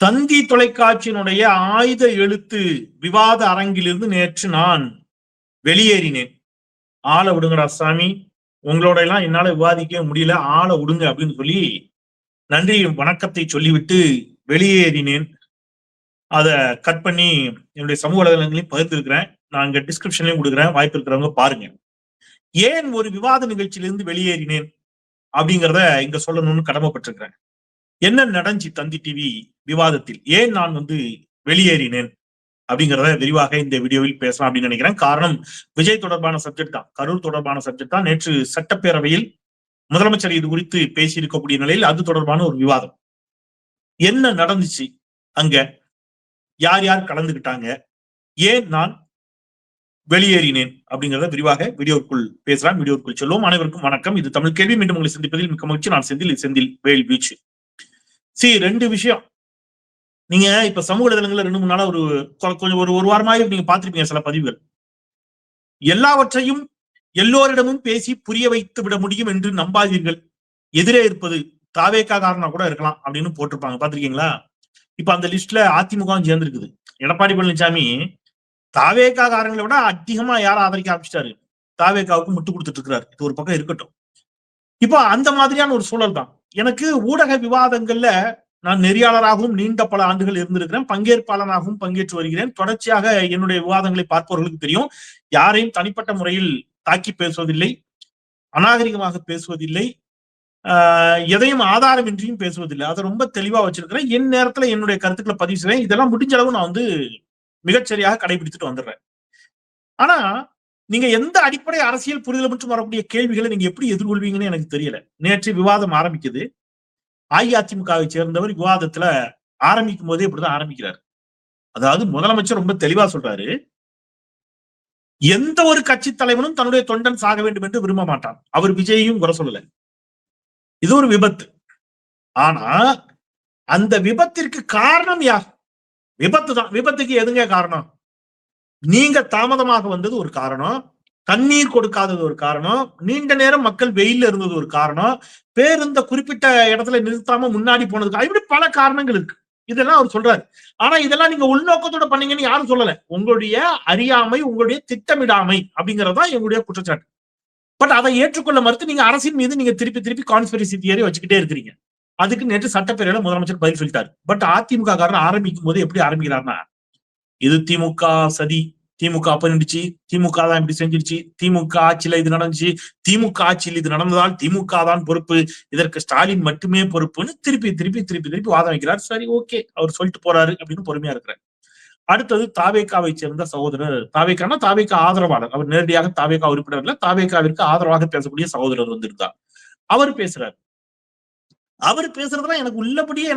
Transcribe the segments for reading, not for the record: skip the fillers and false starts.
தந்தி தொலைக்காட்சியினுடைய ஆயுத எழுத்து விவாத அரங்கிலிருந்து நேற்று நான் வெளியேறினேன். ஆளை விடுங்கடா சாமி, உங்களோட எல்லாம் என்னால விவாதிக்க முடியல, ஆளை விடுங்க அப்படின்னு சொல்லி நன்றி வணக்கத்தை சொல்லிவிட்டு வெளியேறினேன். அதை கட் பண்ணி என்னுடைய சமூக வலைதளங்களையும் பகிர்ந்திருக்கிறேன். நான் இங்க டிஸ்கிரிப்ஷன்லயும் கொடுக்குறேன், வாய்ப்பு இருக்கிறவங்க பாருங்க. ஏன் ஒரு விவாத நிகழ்ச்சியிலிருந்து வெளியேறினேன் அப்படிங்கிறத இங்க சொல்லணும்னு கடமைப்பட்டிருக்கிறேன். என்ன நடந்துச்சு தந்தி டிவி விவாதத்தில், ஏன் நான் வெளியேறினேன் அப்படிங்கிறத விரிவாக இந்த வீடியோவில் பேசலாம் அப்படின்னு நினைக்கிறேன். காரணம், விஜய் தொடர்பான சப்ஜெக்ட் தான், கரூர் தொடர்பான சப்ஜெக்ட் தான். நேற்று சட்டப்பேரவையில் முதலமைச்சர் இது குறித்து பேசி இருக்கக்கூடிய நிலையில் அது தொடர்பான ஒரு விவாதம். என்ன நடந்துச்சு அங்க, யார் யார் கலந்துகிட்டாங்க, ஏன் நான் வெளியேறினேன் அப்படிங்கிறத விரிவாக வீடியோக்குள் பேசலாம். வீடியோக்குள் சொல்லுவோம். அனைவருக்கும் வணக்கம். இது தமிழ் கேள்வி. மீண்டும் உங்களை சந்திப்பதில் மிக்க மகிழ்ச்சி. நான் செந்தில் வேல் வீச்சு. ரெண்டு விஷயம். நீங்க இப்ப சமூக வலைதளங்கள்ல 2-3 நாளா கொஞ்சம் ஒரு வாரமாக நீங்க பார்த்திருப்பீங்க சில பதிவுகள். எல்லாவற்றையும் எல்லோரிடமும் பேசி புரிய வைத்து விட முடியும் என்று நம்பாதீர்கள், எதிரே இருப்பது தாவேகா காரணம் கூட இருக்கலாம் அப்படின்னு போட்டிருப்பாங்க. பாத்திருக்கீங்களா? இப்ப அந்த லிஸ்ட்ல அதிமுகவும் சேர்ந்திருக்குது. எடப்பாடி பழனிசாமி தாவேகா காரங்களை விட அதிகமா யாரை ஆதரிக்க ஆரம்பிச்சிட்டாரு, தாவேகாவுக்கு முட்டு கொடுத்துட்டு இருக்கிறாரு. இது ஒரு பக்கம் இருக்கட்டும். இப்போ அந்த மாதிரியான ஒரு சூழல் தான். எனக்கு ஊடக விவாதங்கள்ல நான் நெறியாளராகவும் நீண்ட பல ஆண்டுகள் இருந்திருக்கிறேன், பங்கேற்பாளராகவும் பங்கேற்று வருகிறேன். தொடர்ச்சியாக என்னுடைய விவாதங்களை பார்ப்பவர்களுக்கு தெரியும், யாரையும் தனிப்பட்ட முறையில் தாக்கி பேசுவதில்லை, அநாகரிகமாக பேசுவதில்லை, எதையும் ஆதாரமின்றியும் பேசுவதில்லை. அதை ரொம்ப தெளிவா வச்சிருக்கிறேன். என் நேரத்துல என்னுடைய கருத்துக்களை பதிவு செய்வேன். இதெல்லாம் முடிஞ்ச அளவு நான் மிகச்சரியாக கடைபிடித்துட்டு வந்துடுறேன். ஆனா நீங்க எந்த அடிப்படை அரசியல் புரிதல் மற்றும் வரக்கூடிய கேள்விகளை நீங்க எப்படி எதிர்கொள்வீங்கன்னு எனக்கு தெரியல. நேற்று விவாதம் ஆரம்பிக்குது. அஇஅதிமுகவை சேர்ந்தவர் விவாதத்துல ஆரம்பிக்கும் போதே இப்படிதான் ஆரம்பிக்கிறார். அதாவது முதலமைச்சர் ரொம்ப தெளிவா சொல்றாரு, எந்த ஒரு கட்சி தலைவனும் தன்னுடைய தொண்டன் சாக வேண்டும் என்று விரும்ப மாட்டான். அவர் விஜயையும் குறை சொல்லல. இது ஒரு விபத்து. ஆனா அந்த விபத்திற்கு காரணம் யார்? விபத்து தான். விபத்துக்கு எதுங்க காரணம்? நீங்க தாமதமாக வந்தது ஒரு காரணம், தண்ணீர் கொடுக்காதது ஒரு காரணம், நீண்ட நேரம் மக்கள் வெயில்ல இருந்தது ஒரு காரணம், பேருந்த குறிப்பிட்ட இடத்துல நிறுத்தாம முன்னாடி போனதுக்கு, இப்படி பல காரணங்கள் இருக்கு. இதெல்லாம் அவர் சொல்றாரு. ஆனா இதெல்லாம் நீங்க உள்நோக்கத்தோட பண்ணீங்கன்னு யாரும் சொல்லல. உங்களுடைய அறியாமை, உங்களுடைய திட்டமிடாமை அப்படிங்கறதுதான் எங்களுடைய குற்றச்சாட்டு. பட் அதை ஏற்றுக்கொள்ள மறுத்து நீங்க அரசின் மீது நீங்க திருப்பி கான்ஸ்பிரசி தியரி வச்சுக்கிட்டே இருக்கிறீங்க. அதுக்கு நேற்று சட்டப்பேரவையில முதலமைச்சர் பதில் சொல்லிட்டாரு. பட் அதிமுக காரன் ஆரம்பிக்கும் போது எப்படி ஆரம்பிக்கிறார்னா, இது திமுக சதி, திமுக அப்பனிடுச்சு, திமுக தான் இப்படி செஞ்சிருச்சு, திமுக ஆட்சியில இது நடந்துச்சு, திமுக ஆட்சியில் இது நடந்ததால் திமுக தான் பொறுப்பு, இதற்கு ஸ்டாலின் மட்டுமே பொறுப்புன்னு திருப்பி வாதம் வைக்கிறார். சரி, ஓகே, அவர் சொல்லிட்டு போறாரு அப்படின்னு பொறுமையா இருக்கிறார். அடுத்தது தாவேகாவை சேர்ந்த சகோதரர், தாவேகா ஆதரவாளர், அவர் நேரடியாக தாவேகா உறுப்பினர் இல்ல, தாவேகாவிற்கு ஆதரவாக பேசக்கூடிய சகோதரர் வந்திருந்தார். அவர் பேசுறாரு. அவர் பேசுறதுலாம் எனக்கு உள்ளபடியே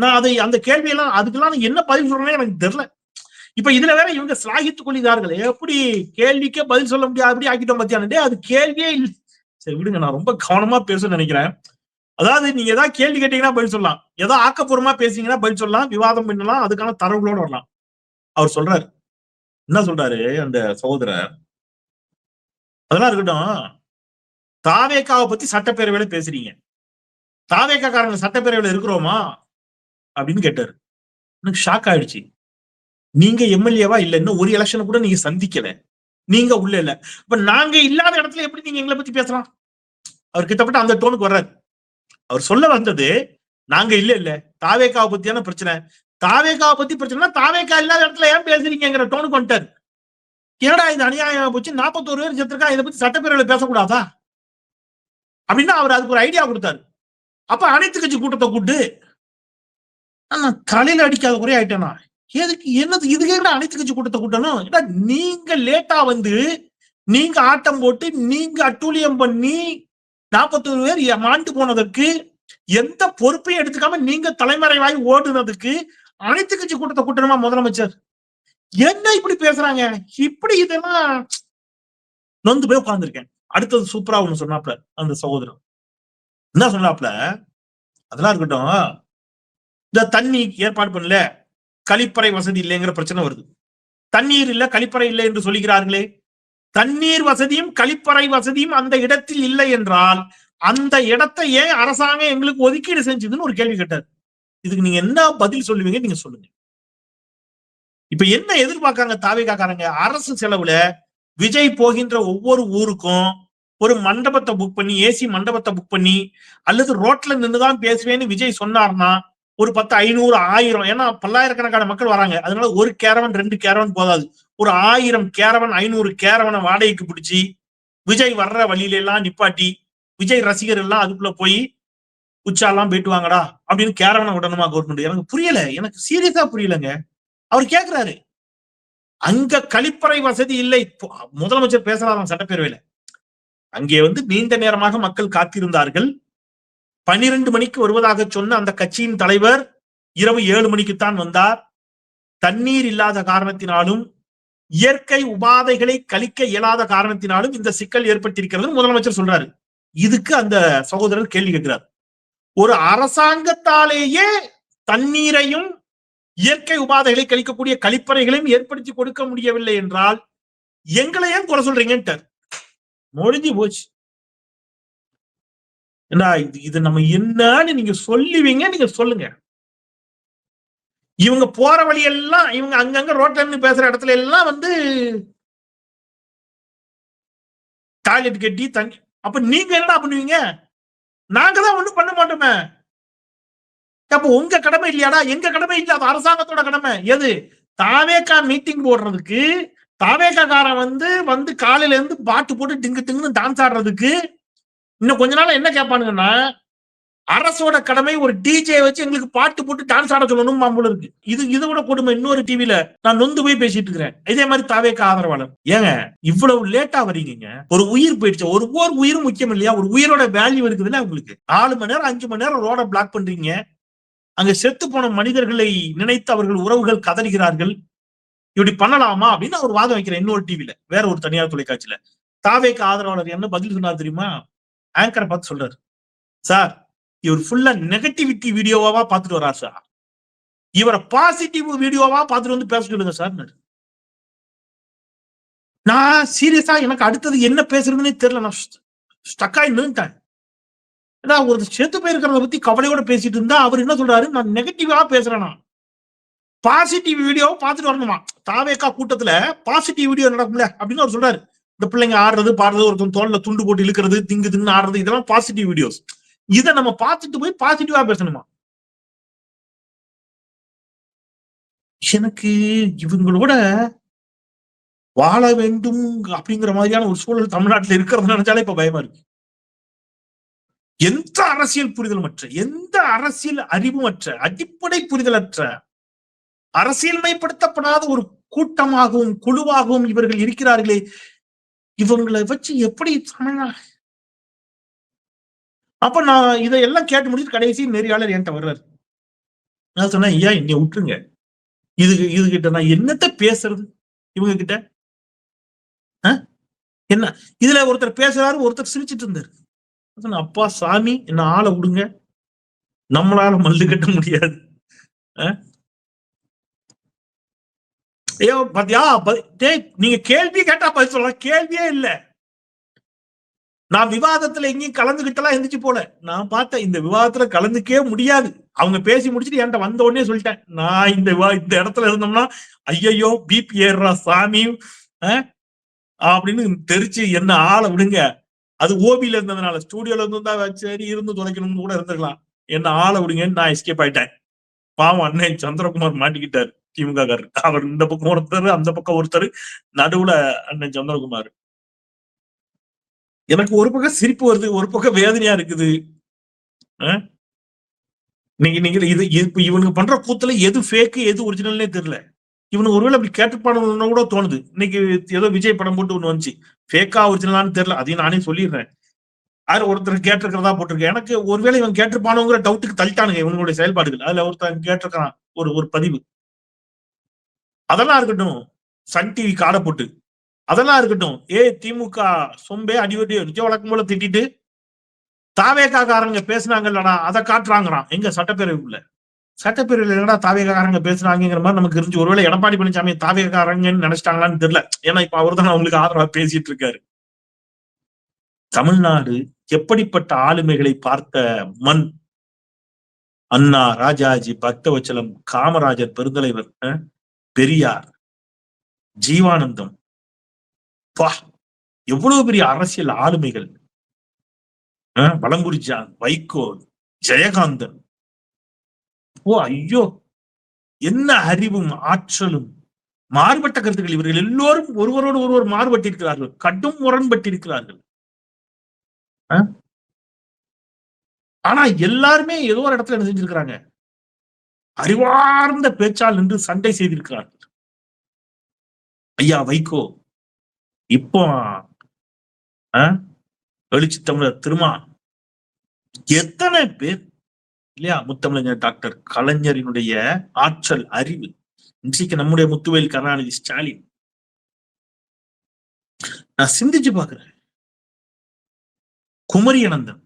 நான் அந்த கேள்வியெல்லாம் அதுக்கெல்லாம் என்ன பதில் சொல்றேன்னு எனக்கு தெரியல. இப்ப இதுல வேற இவங்க சிலாகித்துக் கொள்கிறார்கள், எப்படி கேள்விக்கே பதில் சொல்ல முடியாது அப்படி ஆக்கிட்டோம் பத்தியானே, அது கேள்வியே இல்லை. சரி விடுங்க, நான் ரொம்ப கவனமா பேச நினைக்கிறேன். அதாவது நீங்க ஏதாவது கேள்வி கேட்டீங்கன்னா பதில் சொல்லலாம், ஏதாவது ஆக்கப்பூர்வமா பேசிங்கன்னா பதில் சொல்லலாம், விவாதம் பண்ணலாம், அதுக்கான தரவுகளோட வரலாம். அவர் சொல்றாரு, என்ன சொல்றாரு அந்த சகோதரர், அதெல்லாம் இருக்கட்டும், தாவேகாவை பத்தி சட்டப்பேரவையில பேசுறீங்க, தாவேகா காரங்க சட்டப்பேரவையில இருக்கிறோமா அப்படின்னு கேட்டாரு. எனக்கு ஷாக் ஆயிடுச்சு. நீங்க எம்எல்ஏவா இல்ல, இன்னும் ஒரு எலெக்ஷன் கூட நீங்க சந்திக்கல, நீங்க உள்ள இல்ல, இப்ப நாங்க இல்லாத இடத்துல எப்படி நீங்க எங்களை பத்தி பேசலாம்? அவர் கிட்டத்தட்ட அந்த டோனுக்கு வர்றாரு. அவர் சொல்ல வந்தது, நாங்க இல்ல தாவேகாவை பத்தியான பிரச்சனை, தாவேகாவை பத்தி பிரச்சனை, தாவேகா இல்லாத இடத்துல ஏன் பேசுறீங்கிற டோனுக்கு வந்துட்டாரு. ஏடா இது அநியாயம் போச்சு, 41 பேர் செத்துருக்கா, இதை பத்தி சட்டப்பேரவையில பேசக்கூடாதா அப்படின்னா அவர் அதுக்கு ஒரு ஐடியா கொடுத்தாரு. அப்ப அனைத்து கட்சி கூட்டத்தை கூட்டு, நான் தலையில அடிக்காத குறை ஆயிட்டேனா, எதுக்கு என்னது இதுக்கு அனைத்து கட்சி கூட்டத்தை கூட்டணும்? நீங்க லேட்டா நீங்க ஆட்டம் போட்டு நீங்க அட்டூழியம் பண்ணி 41 பேர் மாண்டு போனதற்கு எந்த பொறுப்பையும் எடுத்துக்காம நீங்க தலைமறைவாய் ஓடுனதுக்கு அனைத்து கட்சி கூட்டத்தை கூட்டணுமா முதலமைச்சர்? என்ன இப்படி பேசுறாங்க? இப்படி இதெல்லாம் நொந்து போய் உட்கார்ந்துருக்கேன். அடுத்தது சூப்பரா ஒண்ணு சொன்னாப்ல அந்த சகோதரன். என்ன சொன்னாப்ல, அதெல்லாம் இருக்கட்டும், இந்த தண்ணி ஏற்பாடு பண்ணல, கழிப்பறை வசதி இல்லைங்கிற பிரச்சனை வருது. தண்ணீர் இல்ல, கழிப்பறை இல்லை என்று சொல்லுகிறார்களே, தண்ணீர் வசதியும் கழிப்பறை வசதியும் அந்த இடத்தில் இல்லை என்றால் அந்த இடத்தை ஏன் அரசாங்கம் எங்களுக்கு ஒதுக்கீடு செஞ்சதுன்னு ஒரு கேள்வி கேட்டார். இதுக்கு நீங்க என்ன பதில் சொல்லுவீங்க? நீங்க சொல்லுங்க. இப்ப என்ன எதிர்பார்க்காங்க தாவேகாக்காரங்க? அரசு செலவுல விஜய் போகின்ற ஒவ்வொரு ஊருக்கும் ஒரு மண்டபத்தை புக் பண்ணி, ஏசி மண்டபத்தை புக் பண்ணி, அல்லது ரோட்ல நின்றுதான் பேசுவேன்னு விஜய் சொன்னார்னா ஒரு 10, 500, 1000, ஏன்னா பல்லாயிரக்கணக்கான மக்கள் வராங்க. அதனால ஒரு கேரவன் 2 கேரவன் போதாது. ஒரு 1000 கேரவன், 500 கேரவனை வாடகைக்கு பிடிச்சி விஜய் வர்ற வழியில எல்லாம் நிப்பாட்டி, விஜய் ரசிகர் எல்லாம் அதுக்குள்ள போய் உச்சாலாம் போயிட்டு வாங்கடா அப்படின்னு கேரவனை விடணுமா கவர்மெண்ட்? எனக்கு புரியல. எனக்கு சீரியஸா புரியலங்க. அவர் கேட்கிறாரு, அங்க கழிப்பறை வசதி இல்லை. முதலமைச்சர் பேசலாம் சட்டப்பேரவையில. அங்கே நீண்ட நேரமாக மக்கள் காத்திருந்தார்கள். 12 மணிக்கு வருவதாக சொன்ன அந்த கட்சியின் தலைவர் இரவு 7 மணிக்குத்தான் வந்தார். தண்ணீர் இல்லாத காரணத்தினாலும் இயற்கை உபாதைகளை கழிக்க இயலாத காரணத்தினாலும் இந்த சிக்கல் ஏற்பட்டிருக்கிறது முதலமைச்சர் சொல்றாரு. இதுக்கு அந்த சகோதரர் கேள்வி கேட்கிறார். ஒரு அரசாங்கத்தாலேயே தண்ணீரையும் இயற்கை உபாதைகளை கழிக்கக்கூடிய கழிப்பறைகளையும் ஏற்படுத்தி கொடுக்க முடியவில்லை என்றால் எங்களை ஏன் குறை சொல்றீங்க? முடிஞ்சு போச்சு. இது நம்ம என்னன்னு நீங்க சொல்லுவீங்க, நீங்க சொல்லுங்க. இவங்க போற வழி எல்லாம், இவங்க அங்கங்க ரோட்ல இருந்து பேசுற இடத்துல எல்லாம் டாய்லெட் கட்டி தண்ணி. அப்ப நீங்க என்ன பண்ணுவீங்க? நாங்க தான் ஒண்ணும் பண்ண மாட்டோமே. அப்ப உங்க கடமை இல்லையாடா? எங்க கடமை இல்ல, அது அரசாங்கத்தோட கடமை. எது? தாவேகா மீட்டிங் போடுறதுக்கு, தாவேகாக்காரன் வந்து காலையில இருந்து பாட்டு போட்டு டிங்கு டிங்குன்னு டான்ஸ் ஆடுறதுக்கு இன்னும் கொஞ்ச நாள் என்ன கேட்பானுங்கன்னா, அரசோட கடமை ஒரு டிஜே வச்சு எங்களுக்கு பாட்டு போட்டு டான்ஸ் ஆட சொல்லணும் மாம்பூல இருக்கு. இது கூட கொடுமை. இன்னொரு டிவில நான் நொந்து போய் பேசிட்டு இருக்கிறேன். இதே மாதிரி தாவேகா ஆதரவாளர். ஏங்க இவ்வளவு லேட்டா வரீங்க? ஒரு உயிர் போயிடுச்சு. ஒரு உயிரும் முக்கியம் இல்லையா? ஒரு உயிரோட வேல்யூ இருக்குதுல்ல உங்களுக்கு. 4 மணி நேரம் 5 மணி நேரம் ரோட பிளாக் பண்றீங்க. அங்க செத்து போன மனிதர்களை நினைத்து அவர்கள் உறவுகள் கதறுகிறார்கள். இப்படி பண்ணலாமா அப்படின்னு அவர் வாதம் வைக்கிறேன். இன்னொரு டிவில, வேற ஒரு தனியார் தொலைக்காட்சியில. தாவேகா ஆதரவாளர் என்ன பதில் சொன்னார் தெரியுமா? ஆங்கரை பார்த்து சொல்றாரு, சார் இவர் ஃபுல்லா நெகட்டிவிட்டி வீடியோவா பார்த்துட்டு வர்றார் சார். இவரை பாசிட்டிவ் வீடியோவா பார்த்துட்டு பேச சொல்லுங்க சார். நான் சீரியஸா எனக்கு அடுத்தது என்ன பேசுறதுன்னே தெரியல. நான் ஸ்டக் ஆகி நின்னுட்டேன். ஒரு செத்து போயிருக்கிறத பத்தி கவலையோட பேசிட்டு இருந்தா அவர் என்ன சொல்றாரு? நான் நெகட்டிவா பேசுறேனா? பாசிட்டிவ் வீடியோ பார்த்துட்டு வரணுமா? தாவேகா கூட்டத்துல பாசிட்டிவ் வீடியோ நடக்கும்ல அப்படின்னு அவர் சொல்றாரு. இந்த பிள்ளைங்க ஆடுறது பாடுறது, ஒருத்தன் தோல்ல துண்டு போட்டு இழுக்கிறது, திங்கு திங்கு ஆடுறது, இதெல்லாம் பாசிட்டிவ் வீடியோஸ். இதை நம்ம பார்த்துட்டு போய் பாசிட்டிவா பேசணுமா? எனக்கு இவங்களோட வாழ வேண்டும் அப்படிங்கிற மாதிரியான ஒரு சூழல் தமிழ்நாட்டில் இருக்கிறது நினைச்சாலே இப்ப பயமா இருக்கு. எந்த அரசியல் புரிதலுமற்ற, எந்த அரசியல் அறிவுமற்ற, அடிப்படை புரிதலற்ற, அரசியல்மைப்படுத்தப்படாத ஒரு கூட்டமாகவும் குழுவாகவும் இவர்கள் இருக்கிறார்களே, இவங்களை வச்சு எப்படி அப்ப நான் இதையெல்லாம் கேட்டு முடிச்சு கடைசி நெறியாளர் என்கிட்ட வர்றாரு. நான் சொன்னேன், ஐயா என்னை விட்டுருங்க. இது கிட்ட நான் என்னத்த பேசுறது? இவங்க கிட்ட என்ன? இதுல ஒருத்தர் பேசுறாரு, ஒருத்தர் சிரிச்சிட்டு இருந்தாரு. அப்பா சாமி என்ன ஆளை விடுங்க, நம்மளால மல்லு கட்ட முடியாது. ஐயோ பாத்தியா, நீங்க கேள்வி கேட்டா பதில் சொல்லலாம். கேள்வியே இல்ல. நான் விவாதத்துல எங்கேயும் கலந்துகிட்டலாம் எந்திரிச்சு போல. நான் பார்த்தேன் இந்த விவாதத்துல கலந்துக்கவே முடியாது. அவங்க பேசி முடிச்சுட்டு என்கிட்ட வந்த உடனே சொல்லிட்டேன், நான் இந்த இடத்துல இருந்தோம்னா ஐயோ பிபி ஏறுறா சாமி அப்படின்னு தெரிச்சு என்ன ஆளை விடுங்க. அது ஓபியில இருந்ததுனால, ஸ்டூடியோல இருந்தா சரி இருந்து தொலைக்கணும்னு கூட இருந்துக்கலாம். என்ன ஆளை விடுங்கன்னு நான் எஸ்கேப் ஆயிட்டேன். பாவம் அண்ணன் சந்திரகுமார் மாட்டிக்கிட்டாரு. திமுக அவர் இந்த பக்கம் ஒருத்தர், அந்த பக்கம் ஒருத்தர், நடுவுல அண்ணன் சந்திரகுமார். எனக்கு ஒரு பக்கம் சிரிப்பு வருது, ஒரு பக்கம் வேதனையா இருக்குது. நீங்க இது இவனுக்கு பண்ற கூத்துல எது ஃபேக்கு எது ஒரிஜினல்னே தெரியல. இவனு ஒருவேளை அப்படி கேட்டுப்பானு கூட தோணுது. இன்னைக்கு ஏதோ விஜய் படம் போட்டு ஒண்ணு வந்துச்சு, ஃபேக்கா ஒரிஜினலான்னு தெரியல. அதையும் நானே சொல்லிடுறேன். யாரு ஒருத்தர் கேட்டிருக்கிறதா போட்டிருக்கேன். எனக்கு ஒருவேளை இவன் கேட்டிருப்பானுங்கிற டவுட்டுக்கு தள்ளிட்டானுங்க இவனுடைய செயல்பாடுகள். அதுல ஒருத்தன் கேட்டிருக்கான் ஒரு பதிவு. அதெல்லாம் இருக்கட்டும், சன் டிவி காடை போட்டு அதெல்லாம் இருக்கட்டும். திமுக சொம்பே அடிவடி வழக்கம் போல திட்டிட்டு தாவேகாரங்க பேசினாங்கல்லடா அதை காட்டுறாங்கிறான். எங்க சட்டப்பேரவைக்குள்ள? சட்டப்பேரவையில் என்னடா தாவேகாரங்க பேசுறாங்கிற மாதிரி நமக்கு இருந்துச்சு. ஒருவேளை எடப்பாடி பழனிசாமி தாவேகாரங்கன்னு நினைச்சிட்டாங்களான்னு தெரியல. ஏன்னா இப்ப அவர் தான் அவங்களுக்கு ஆதரவா பேசிட்டு இருக்காரு. தமிழ்நாடு எப்படிப்பட்ட ஆளுமைகளை பார்த்த மண். அண்ணா, ராஜாஜி, பக்தவச்சலம், காமராஜர், பெருந்தலைவர், பெரியார், ஜீவானந்தம், பா எவ்வளவு பெரிய அரசியல் ஆளுமைகள், வலங்குறிச்சான், வைகோ, ஜெயகாந்தன். ஓ ஐயோ, என்ன அறிவும் ஆற்றலும், மாறுபட்ட கருத்துக்கள். இவர்கள் எல்லோரும் ஒருவரோடு ஒருவர் மாறுபட்டிருக்கிறார்கள், கடும் முரண்பட்டிருக்கிறார்கள். ஆனா எல்லாருமே ஏதோ ஒரு இடத்துல என்ன செஞ்சிருக்கிறாங்க, அறிவார்ந்த பேச்சால் நின்று சண்டை செய்திருக்கிறார்கள். ஐயா வைகோ, இப்போ எழுச்சி தமிழர் திருமா, எத்தனை பேர் இல்லையா, முத்தமிழர் டாக்டர் கலைஞரினுடைய ஆற்றல், அறிவு. இன்றைக்கு நம்முடைய முத்துவேல் கருணாநிதி ஸ்டாலின், நான் சிந்திச்சு பாக்குறேன். குமரி அனந்தன்,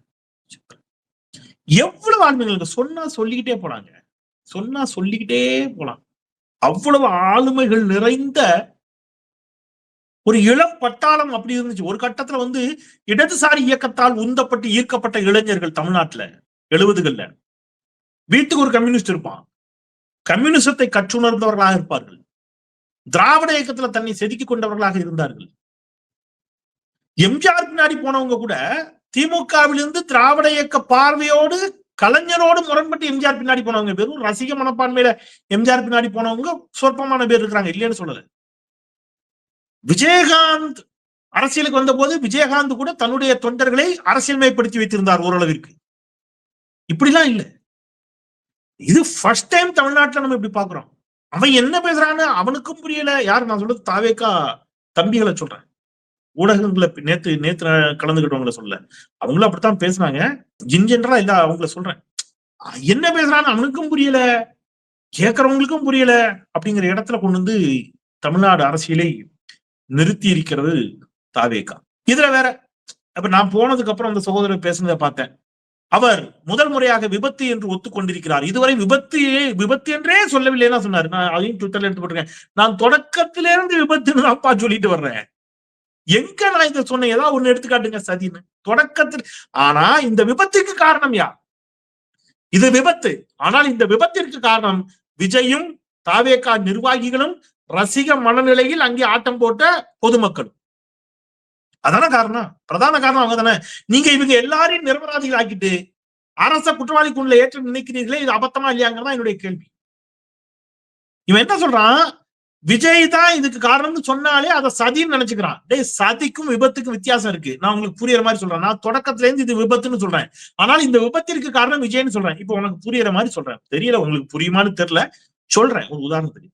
எவ்வளவு ஆளுமைகள் சொன்னா சொல்லிக்கிட்டே போலாங்க, சொன்னா சொல்லிக்கிட்டே போலாம். அவ்வளவு ஆளுமைகள் நிறைந்த ஒரு இளம் பட்டாளம் அப்படி இருந்துச்சு. ஒரு கட்டத்துல இடதுசாரி இயக்கத்தால் உந்தப்பட்டு ஈர்க்கப்பட்ட இளைஞர்கள் தமிழ்நாட்டுல 70கள்ல வீட்டுக்கு ஒரு கம்யூனிஸ்ட் இருப்பான். கம்யூனிசத்தை கற்றுணர்ந்தவர்களாக இருப்பார்கள். திராவிட இயக்கத்துல தன்னை செதுக்கிக் கொண்டவர்களாக இருந்தார்கள். எம்ஜிஆர் பின்னாடி போனவங்க கூட திமுகவிலிருந்து திராவிட இயக்க பார்வையோடு கலைஞரோடு முரண்பட்டு எம்ஜிஆர் பின்னாடி போனவங்க, வெறும் ரசிக மனப்பான்மையில எம்ஜிஆர் பின்னாடி போனவங்க சொற்பமான பேர் இருக்கிறாங்க, இல்லைன்னு சொல்லல. விஜயகாந்த் அரசியலுக்கு வந்த போது விஜயகாந்த் கூட தன்னுடைய தொண்டர்களை அரசியல்மயப்படுத்தி வைத்திருந்தார் ஓரளவிற்கு. இப்படிலாம் இல்ல. இது ஃபர்ஸ்ட் டைம் தமிழ்நாட்டுல நம்ம இப்படி பாக்குறோம். அவன் என்ன பேசுறான்னு அவனுக்கும் புரியல. யாரு நான் சொல்றது, தாவேகா தம்பிகளை சொல்றேன். ஊடகங்களை நேத்து கலந்துகிட்டவங்களை சொல்ல, அவங்களும் அப்படித்தான் பேசுனாங்க. ஜெனரலா இல்ல, அவங்கள சொல்றேன். என்ன பேசுறான்னு அவனுக்கும் புரியல, கேட்கறவங்களுக்கும் புரியல. அப்படிங்கிற இடத்துல கொண்டு தமிழ்நாடு அரசியலை நிறுத்தி இருக்கிறது தாவேகா. இதுல வேற, அப்ப நான் போனதுக்கு அப்புறம் அந்த சகோதரர் பேசுனதை பார்த்தேன். அவர் முதல் முறையாக விபத்து என்று ஒத்துக்கொண்டிருக்கிறார். இதுவரை விபத்து என்றே சொல்லவில்லைன்னா சொன்னாரு. நான் அதையும் ட்விட்டர்ல எடுத்து போட்டிருக்கேன். நான் தொடக்கத்திலிருந்து விபத்துன்னு அப்பா சொல்லிட்டு வர்றேன். எங்க நான் இதை சொன்னேன்? ஏதாவது ஒண்ணு எடுத்துக்காட்டுங்க சதின்னு. தொடக்கத்தில். ஆனா இந்த விபத்துக்கு காரணம் யார்? இது விபத்து. ஆனால் இந்த விபத்திற்கு காரணம் விஜயும் தாவேகா நிர்வாகிகளும் ரசிக மனநிலையில் அங்கே ஆட்டம் போட்ட பொதுமக்களும். அதான காரணம், பிரதான காரணம் அவங்க தானே. நீங்க இவங்க எல்லாரையும் நிரபராதிகள் ஆக்கிட்டு அரச குற்றவாளி குழுல ஏற்ற நினைக்கிறீர்களே, இது அபத்தமா இல்லையாங்கிறதா என்னுடைய கேள்வி. இவன் என்ன சொல்றான், விஜய் தான் இதுக்கு காரணம்னு சொன்னாலே அதை சதின்னு நினைச்சுக்கிறான். டேய், சதிக்கும் விபத்துக்கும் வித்தியாசம் இருக்கு. நான் உங்களுக்கு புரியுற மாதிரி சொல்றேன். நான் தொடக்கத்துல இருந்து இது விபத்துன்னு சொல்றேன், ஆனால் இந்த விபத்திற்கு காரணம் விஜய்னு சொல்றேன். இப்ப உனக்கு புரியுற மாதிரி சொல்றேன். தெரியல உங்களுக்கு புரியுமான்னு தெரியல, சொல்றேன் ஒரு உதாரணத்துக்கு.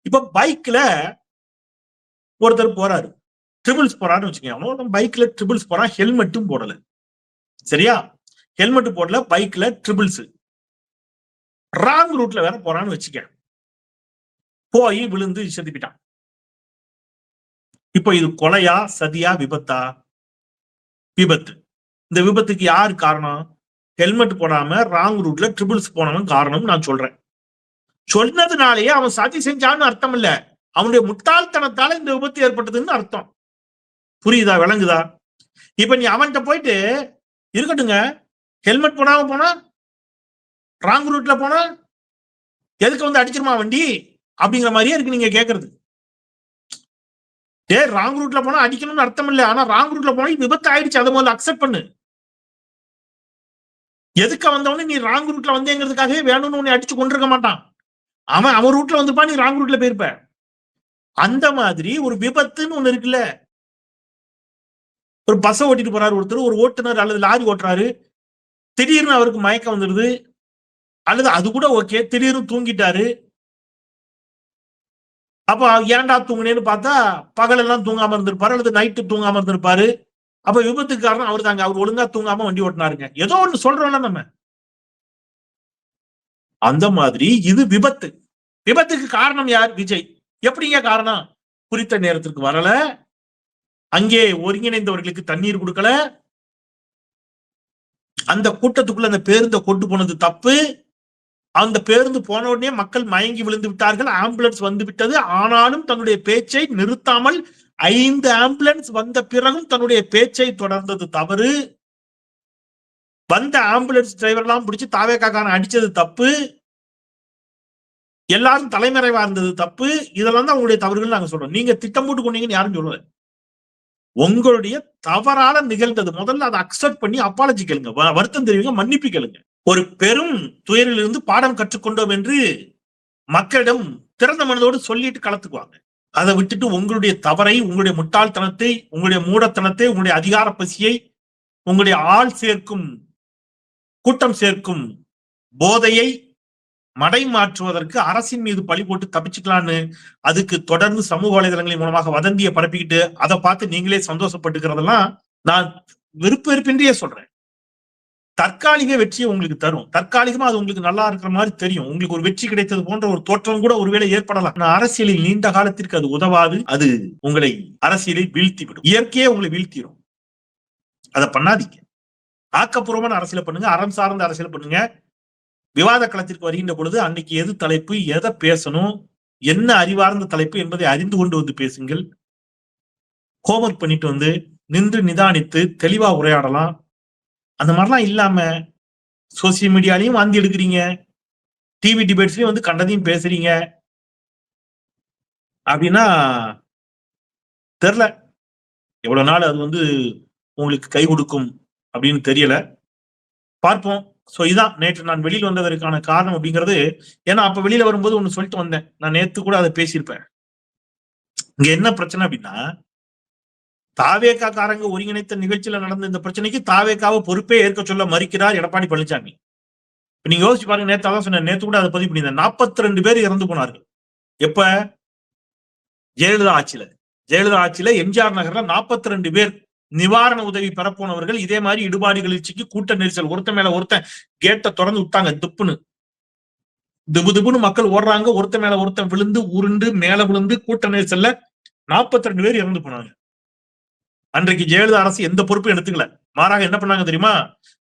இப்ப பைக்ல ஒருத்தர் போறாரு, ட்ரிபிள்ஸ் போறான்னு வச்சுக்கோங்க. பைக்ல ட்ரிபிள்ஸ் போறான், ஹெல்மெட்டும் போடல. சரியா? ஹெல்மெட் போடல, பைக்ல ட்ரிபிள்ஸ், ராங் ரூட்ல வேற போறான்னு வச்சுக்க. போய் விழுந்து செத்துப்பிட்டான். இப்போ இது கொலையா, சதியா, விபத்தா? விபத்து. இந்த விபத்துக்கு யாரு காரணம்? ஹெல்மெட் போடாம ராங் ரூட்ல ட்ரிபிள்ஸ் போனவன் காரணம் நான் சொல்றேன். சொன்னதுனாலேயே அவன் சதி செஞ்சான்னு அர்த்தம் இல்ல, அவனுடைய முட்டாள்தனத்தால இந்த விபத்து ஏற்பட்டதுன்னு அர்த்தம். புரியுதா, விளங்குதா? இப்ப நீ அவன்கிட்ட போயிட்டு, இருக்கட்டுங்க, ஹெல்மெட் போடாம போனா, ராங் ரூட்ல போனா எதுக்கு அடிச்சிருமா வண்டி அப்படிங்கிற மாதிரியே இருக்கு நீங்க கேட்கறது. ராங் ரூட்ல போனா அடிக்கணும்னு அர்த்தம் இல்ல, ஆனா ராங் ரூட்ல போனா விபத்து ஆயிடுச்சு, அதை முதல்ல அக்செப்ட் பண்ணு. எதுக்கு வந்தவனே நீ ராங் ரூட்ல வந்தேங்கிறதுக்காகவே வேணும்னு உன்னை அடிச்சு கொண்டிருக்க மாட்டான். அவன் ரூட்ல வந்துப்பா, நீ ராங் ரூட்ல போயிருப்ப. அந்த மாதிரி ஒரு விபத்துன்னு ஒண்ணு இருக்குல்ல. ஒரு பஸ் ஓட்டிட்டு போறாரு ஒருத்தர், ஒரு ஓட்டுநர் அல்லது லாரி ஓட்டுறாரு, திடீர்னு அவருக்கு மயக்கம் வந்துடுது, அல்லது அது கூட ஓகே, திடீர்னு தூங்கிட்டாரு. அப்ப ஏன்டா தூங்குனேன்னு பார்த்தா பகலெல்லாம் தூங்காம இருந்திருப்பாரு, அல்லது நைட்டு தூங்காம இருந்திருப்பாரு. அப்ப விபத்துக்கு காரணம் அவர் தாங்க, அவர் ஒழுங்கா தூங்காம வண்டி ஓட்டினாருங்க. ஏதோ ஒண்ணு சொல்றோம்ல நம்ம. அந்த மாதிரி இது விபத்து. விபத்துக்கு காரணம் யார்? விஜய். எப்படிங்க காரணம்? குறித்த நேரத்திற்கு வரல, அங்கே ஒருங்கிணைந்தவர்களுக்கு தண்ணீர் கொடுக்கல, அந்த கூட்டத்துக்குள்ள அந்த பேருந்தை கொண்டு போனது தப்பு. அந்த பேருந்து போன உடனே மக்கள் மயங்கி விழுந்து விட்டார்கள், ஆம்புலன்ஸ் வந்து விட்டது. ஆனாலும் தன்னுடைய பேச்சை நிறுத்தாமல் 5 ஆம்புலன்ஸ் வந்த பிறகும் தன்னுடைய பேச்சை தொடர்ந்தது தவறு. வந்த ஆம்புலன்ஸ் டிரைவர் எல்லாம் பிடிச்சி தாவேக்காக்காரன் அடிச்சது தப்பு, எல்லாரும் தலைமறைவா இருந்தது தப்பு. இதெல்லாம் தான் உங்களுடைய தவறுகள் நாங்க சொல்றோம். நீங்க திட்டம் போட்டு கொண்டீங்கன்னு யாரும் சொல்லல. உங்களுடைய தவறால நிகழ்ந்தது. முதல்ல அதை அக்செப்ட் பண்ணி அப்பாலஜி கேளுங்க, வருத்தம் தெரிவிங்க, மன்னிப்பு கேளுங்க. ஒரு பெரும் துயரிலிருந்து பாடம் கற்றுக்கொண்டோம் என்று மக்களிடம் திறந்த மனதோடு சொல்லிட்டு களத்துக்குவாங்க. அதை விட்டுட்டு உங்களுடைய தவறை, உங்களுடைய முட்டாள்தனத்தை, உங்களுடைய மூடத்தனத்தை, உங்களுடைய அதிகார பசியை, உங்களுடைய ஆள் சேர்க்கும் கூட்டம் சேர்க்கும் போதையை மடை மாற்றுவதற்கு அரசின் மீது பழி போட்டு தப்பிச்சுக்கலான்னு அதுக்கு தொடர்ந்து சமூக வலைதளங்களின் மூலமாக வதந்தியை பரப்பிக்கிட்டு அதை பார்த்து நீங்களே சந்தோஷப்பட்டுக்கிறதெல்லாம் நான் வெறுப்பின்றியே சொல்றேன். தற்காலிக வெற்றியை உங்களுக்கு தரும். தற்காலிகமா அது உங்களுக்கு நல்லா இருக்கிற மாதிரி தெரியும். உங்களுக்கு ஒரு வெற்றி கிடைத்தது போன்ற ஒரு தோற்றம் கூட ஒருவேளை ஏற்படலாம். அரசியலில் நீண்ட காலத்திற்கு அது உதவாது. அது உங்களை அரசியலில் வீழ்த்திவிடும். இயற்கையே உங்களை வீழ்த்திடும். அதை பண்ணாதீங்க. ஆக்கப்பூர்வமான அரசியல் பண்ணுங்க, அறம் சார்ந்த அரசியல் பண்ணுங்க. விவாத களத்திற்கு வருகின்ற பொழுது அன்னைக்கு எது தலைப்பு, எதை பேசணும், என்ன அறிவார்ந்த தலைப்பு என்பதை அறிந்து கொண்டு வந்து பேசுங்கள். ஹோம்ஒர்க் பண்ணிட்டு வந்து நின்று நிதானித்து தெளிவா உரையாடலாம். அந்த மாதிரிலாம் இல்லாம சோசியல் மீடியாலையும் வாந்தி எடுக்கிறீங்க, டிவி டிபேட்ஸ்லயும் வந்து கண்டதையும் பேசுறீங்க அப்படின்னா தெரியல எவ்வளவு நாள் அது வந்து உங்களுக்கு கை கொடுக்கும் அப்படின்னு தெரியல. பார்ப்போம். சோ இதான் நேற்று நான் வெளியில் வந்ததற்கான காரணம் அப்படிங்கிறது. ஏன்னா அப்ப வெளியில வரும்போது ஒண்ணு சொல்லிட்டு வந்தேன். நான் நேத்து கூட அதை பேசியிருப்பேன். இங்க என்ன பிரச்சனை அப்படின்னா, தாவேகா காரங்க ஒருங்கிணைத்த நிகழ்ச்சியில நடந்த இந்த பிரச்சனைக்கு தாவேகாவை பொறுப்பே ஏற்க சொல்ல மறுக்கிறார் எடப்பாடி பழனிசாமி. இப்ப நீங்க யோசிச்சு பாருங்க. நேத்து அதான் சொன்னேன், நேத்து கூட அதை பதிவு பண்ணியிருந்தேன். 42 பேர் இறந்து போனார்கள். எப்ப? ஜெயலலிதா ஆட்சியில. ஜெயலலிதா ஆட்சியில எம்ஜிஆர் நகர்ல 42 பேர் நிவாரண உதவி பெறப்போனவர்கள் இதே மாதிரி இடுபாடுகளில் சிக்கி கூட்ட நெரிசல், ஒருத்தன் மேல ஒருத்தன் கேட்டை திறந்து விட்டாங்க. திப்புன்னு திபு திபுன்னு மக்கள் ஓடுறாங்க. ஒருத்தன் மேல ஒருத்தன் விழுந்து உருண்டு மேல விழுந்து கூட்ட நெரிசல்ல 42 பேர் இறந்து போனாங்க. அன்றைக்கு ஜெயலலிதா அரசு எந்த பொறுப்பும் எடுத்துக்கல. மாறாக என்ன பண்ணாங்க தெரியுமா?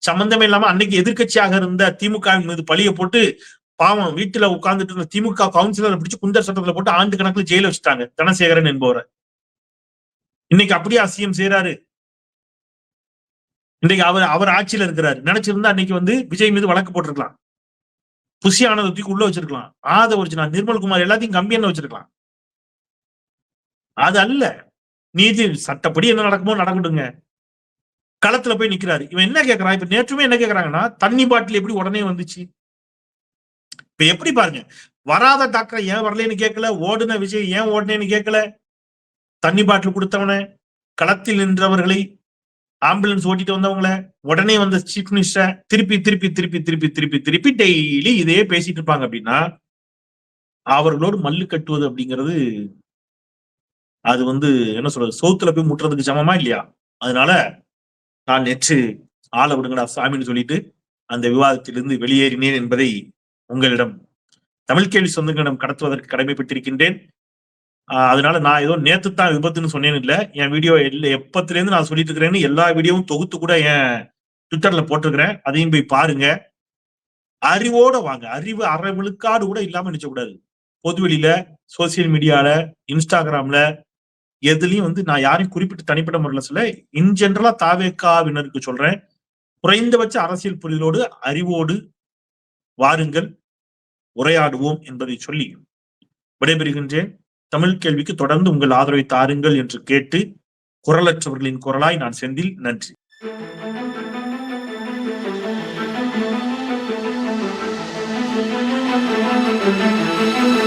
சம்பந்தமே இல்லாம அன்னைக்கு எதிர்கட்சியாக இருந்த திமுக மீது பழிய போட்டு பாவம் வீட்டுல உட்கார்ந்துட்டு இருந்த திமுக கவுன்சிலரை பிடிச்சு குண்டர் சட்டத்துல போட்டு ஆண்டு கணக்கில் ஜெயில வச்சுட்டாங்க. தனசேகரன் என்பவரை. இன்னைக்கு அப்படியே அசியம் செய்யறாரு. இன்றைக்கு அவர் ஆட்சியில இருக்கிறாரு. நினைச்சிருந்தா அன்னைக்கு வந்து விஜய் மீது வழக்கு போட்டிருக்கலாம். புஷி ஆனதை தூக்கி உள்ள வச்சிருக்கலாம். ஒரிஜினல் நிர்மல்குமார் எல்லாத்தையும் கம்பி என்ன வச்சிருக்கலாம். அது அல்ல. நீதி சட்டப்படி என்ன நடக்குமோ நடக்கட்டுங்க. களத்துல போய் நிக்கிறாரு. இவன் என்ன கேட்கறான்? இப்ப நேற்றுமே என்ன கேட்கறாங்கன்னா, தண்ணி பாட்டில் எப்படி உடனே வந்துச்சு? இப்ப எப்படி பாருங்க, வராத டாக்டர் ஏன் வரலன்னு கேட்கல, ஓடுன விஜய் ஏன் ஓடுனேன்னு கேட்கல, தண்ணி பாட்டில் கொடுத்தவன, களத்தில் நின்றவர்களை, ஆம்புலன்ஸ் ஓட்டிட்டு வந்தவங்கள, உடனே வந்த சீஃப் மினிஸ்டர் திருப்பி திருப்பி திருப்பி திருப்பி திருப்பி திருப்பி டெய்லி இதே பேசிட்டு இருப்பாங்க அப்படின்னா அவர்களோடு மல்லு கட்டுவது அப்படிங்கிறது அது வந்து என்ன சொல்றது, சோத்துல போய் முட்டுறதுக்கு சமமா இல்லையா? அதனால நான் நேற்று ஆள விடுங்கடா சாமின்னு சொல்லிட்டு அந்த விவாதத்திலிருந்து வெளியேறினேன் என்பதை உங்களிடம், தமிழ் கேள்வி சொந்தங்களிடம் கடத்துவதற்கு கடமைப்பட்டிருக்கின்றேன். அதனால நான் ஏதோ நேத்து தான் விபத்துன்னு சொன்னேன்னு இல்ல. என் வீடியோ எப்பத்துல இருந்து நான் சொல்லிட்டு இருக்கிறேன்னு எல்லா வீடியோவும் தொகுத்து கூட என் ட்விட்டர்ல போட்டிருக்கிறேன். அதையும் போய் பாருங்க. அறிவோட வாங்க. அறிவு அரை விழுக்காடு கூட இல்லாம நினைச்சக்கூடாது. பொதுவெளியில, சோசியல் மீடியால, இன்ஸ்டாகிராம்ல எதுலயும் வந்து நான் யாரையும் குறிப்பிட்டு தனிப்பட்ட முறையில சொல்ல, இன் ஜெனரலா தாவேக்காவினருக்கு சொல்றேன். குறைந்தபட்ச அரசியல் புரிதலோடு அறிவோடு வாருங்கள், உரையாடுவோம் என்பதை சொல்லி விடைபெறுகின்றேன். தமிழ் கேள்விக்கு தொடர்ந்து உங்கள் ஆதரவை தாருங்கள் என்று கேட்டு, குரலற்றவர்களின் குரலாய் நான் செந்தில். நன்றி. Thank you.